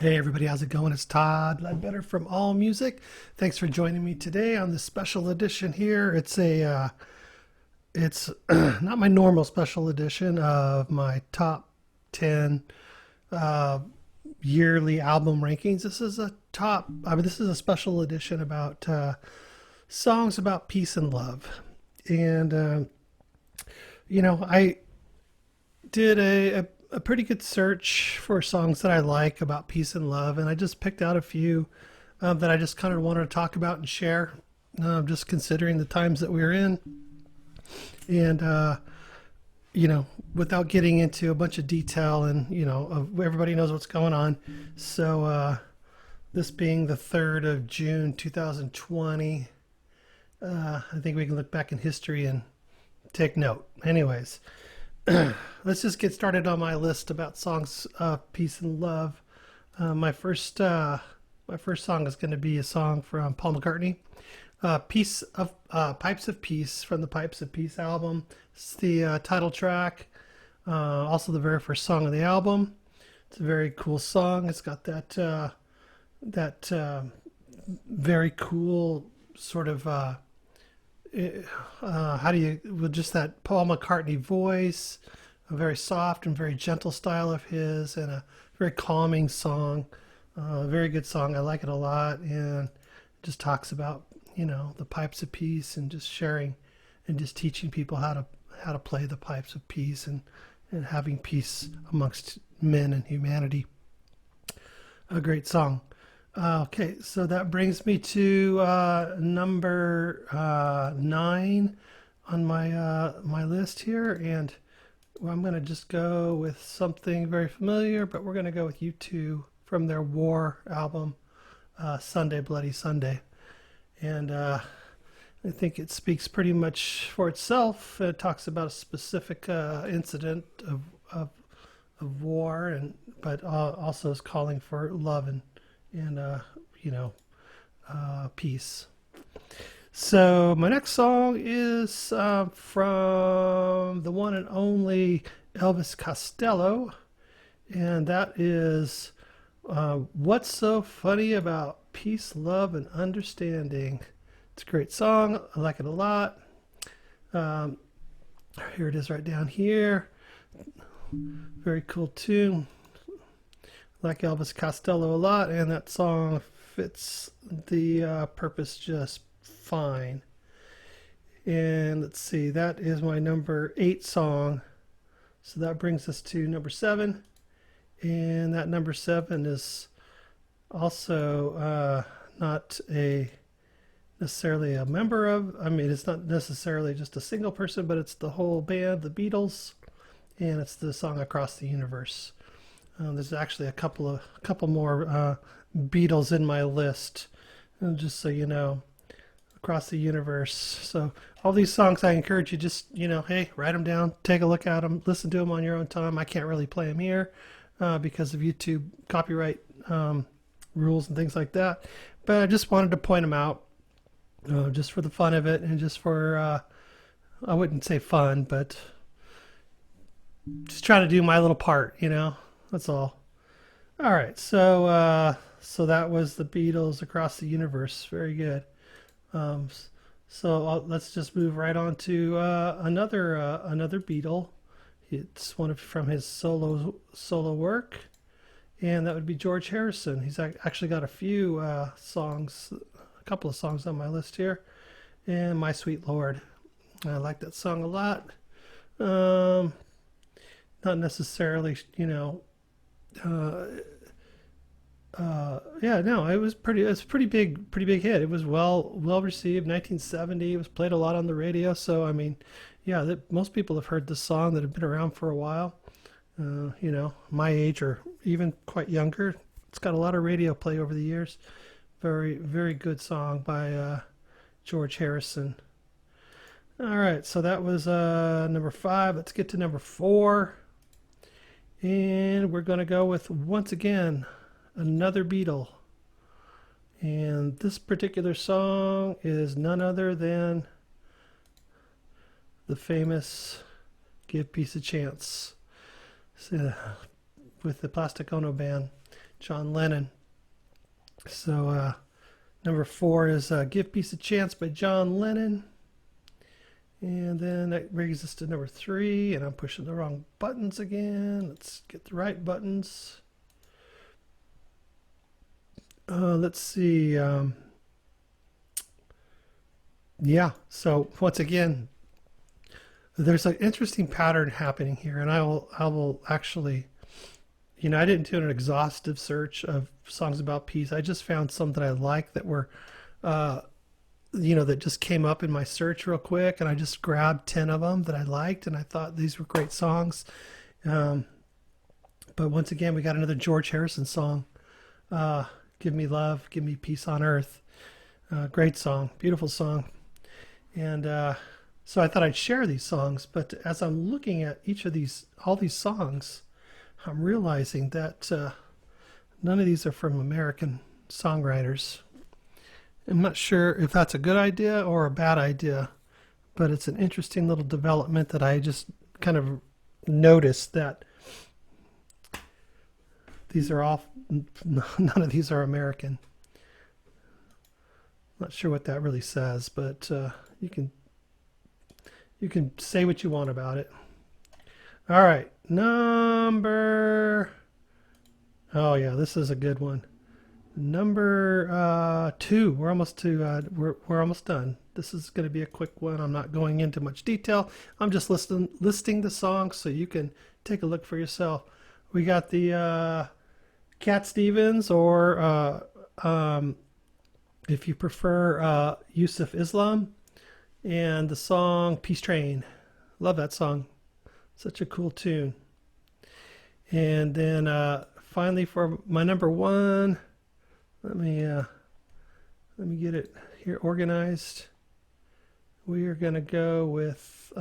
Hey everybody, how's it going? It's Todd Ledbetter from All Music. Thanks for joining me today on this special edition here. It's not my normal special edition of my top 10 uh, yearly album rankings. This is a special edition about songs about peace and love. And I did a pretty good search for songs that I like about peace and love, and I just picked out a few that I just kind of wanted to talk about and share, just considering the times that we're in. And, without getting into a bunch of detail and, everybody knows what's going on. So, this being the 3rd of June, 2020, I think we can look back in history and take note. Anyways, let's just get started on my list about songs of peace and love. My first song is going to be a song from Paul McCartney, "Piece of Pipes of Peace" from the Pipes of Peace album. It's the title track, also the very first song of the album. It's a very cool song. It's got that very cool sort of with just that Paul McCartney voice, a very soft and very gentle style of his, and a very calming song. Very good song. I like it a lot, and it just talks about the pipes of peace and just sharing and just teaching people how to play the pipes of peace and having peace amongst men and humanity. A great song. Okay, so that brings me to number 9 on my list here, and I'm going to just go with something very familiar, but we're going to go with U2 from their War album, "Sunday Bloody Sunday," and I think it speaks pretty much for itself. It talks about a specific incident of war, but also is calling for love and peace. So my next song is from the one and only Elvis Costello, and that is "What's So Funny About Peace, Love, and Understanding." It's a great song. I like it a lot. Um, Here it is right down here. Very cool tune. Like Elvis Costello a lot, and that song fits the purpose just fine. And let's see, that is my number 8 song. So that brings us to number 7. And that number 7 is also not necessarily a member of, it's not necessarily just a single person, but it's the whole band, the Beatles. And it's the song "Across the Universe." There's actually a couple more Beatles in my list, just so you know. "Across the Universe." So all these songs, I encourage you just hey, write them down, take a look at them, listen to them on your own time. I can't really play them here because of YouTube copyright rules and things like that. But I just wanted to point them out, just for the fun of it, and just for I wouldn't say fun, but just trying to do my little part. That's all. All right, so that was the Beatles, "Across the Universe." Very good. Um, let's just move right on to another Beatle. It's from his solo work, and that would be George Harrison. He's actually got a couple of songs on my list here, and "My Sweet Lord." I like that song a lot. Not necessarily, uh, yeah, no, it's a pretty big hit. It was well received. 1970, it was played a lot on the radio. So yeah, most people have heard this song that have been around for a while. My age or even quite younger. It's got a lot of radio play over the years. Very, very good song by George Harrison. All right, so that was number 5. Let's get to number 4. And we're going to go with, once again, another Beatle. And this particular song is none other than the famous "Give Peace a Chance" with the Plastic Ono Band. John Lennon. So number 4 is Give Peace a Chance by John Lennon. And then that brings us to number 3, and I'm pushing the wrong buttons again. Let's get the right buttons. Let's see. Yeah, so once again, there's an interesting pattern happening here, and I will actually, I didn't do an exhaustive search of songs about peace. I just found some that I like that were, that just came up in my search real quick, and I just grabbed 10 of them that I liked, and I thought these were great songs. But once again, we got another George Harrison song, Give Me Love, Give Me Peace on Earth. Great song, beautiful song. And so I thought I'd share these songs, but as I'm looking at all these songs, I'm realizing that none of these are from American songwriters. I'm not sure if that's a good idea or a bad idea, but it's an interesting little development that I just kind of noticed that these are all, none of these are American. Not sure what that really says, but you can say what you want about it. All right, oh yeah, this is a good one. Number 2. We're almost done. This is going to be a quick one. I'm not going into much detail. I'm just listing the songs so you can take a look for yourself. We got the Cat Stevens, or if you prefer, Yusuf Islam, and the song Peace Train. Love that song. Such a cool tune. And then finally, for my number 1, let me get it here organized. We are going to go with,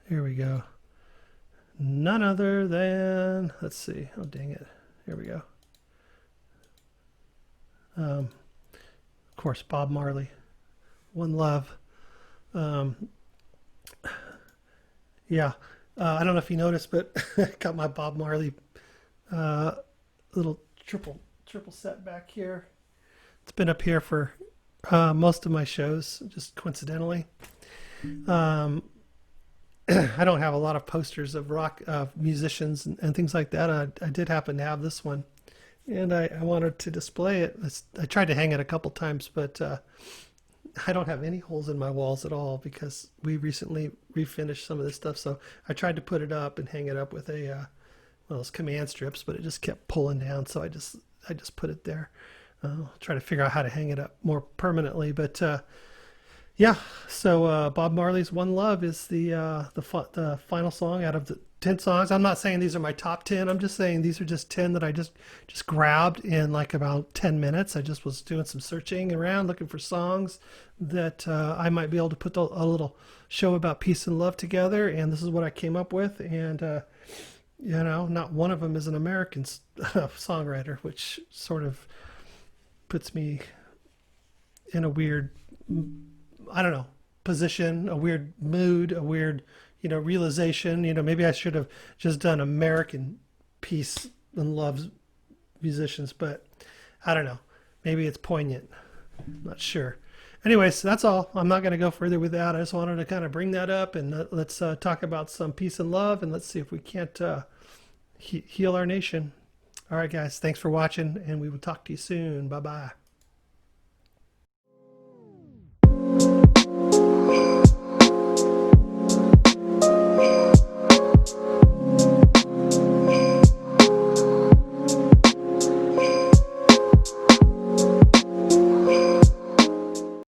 here we go. None other than, let's see. Oh, dang it. Here we go. Of course, Bob Marley. One Love. Yeah. I don't know if you noticed, but I got my Bob Marley little triple set back here. It's been up here for most of my shows, just coincidentally. I don't have a lot of posters of rock musicians and things like that. I did happen to have this one, and I wanted to display it. I tried to hang it a couple times, but I don't have any holes in my walls at all because we recently refinished some of this stuff. So I tried to put it up and hang it up with those command strips, but it just kept pulling down. So I just put it there. I'll try to figure out how to hang it up more permanently. But yeah, so Bob Marley's One Love is the final song out of the 10 songs. I'm not saying these are my top 10. I'm just saying these are just 10 that I just grabbed in like about 10 minutes. I just was doing some searching around looking for songs that I might be able to put a little show about peace and love together, and this is what I came up with. And not one of them is an American songwriter, which sort of puts me in a weird, I don't know, position, a weird mood, a weird, realization. Maybe I should have just done American peace and love musicians, but I don't know. Maybe it's poignant. I'm not sure. Anyways, that's all. I'm not going to go further with that. I just wanted to kind of bring that up, and let's talk about some peace and love, and let's see if we can't heal our nation. All right, guys. Thanks for watching, and we will talk to you soon. Bye-bye.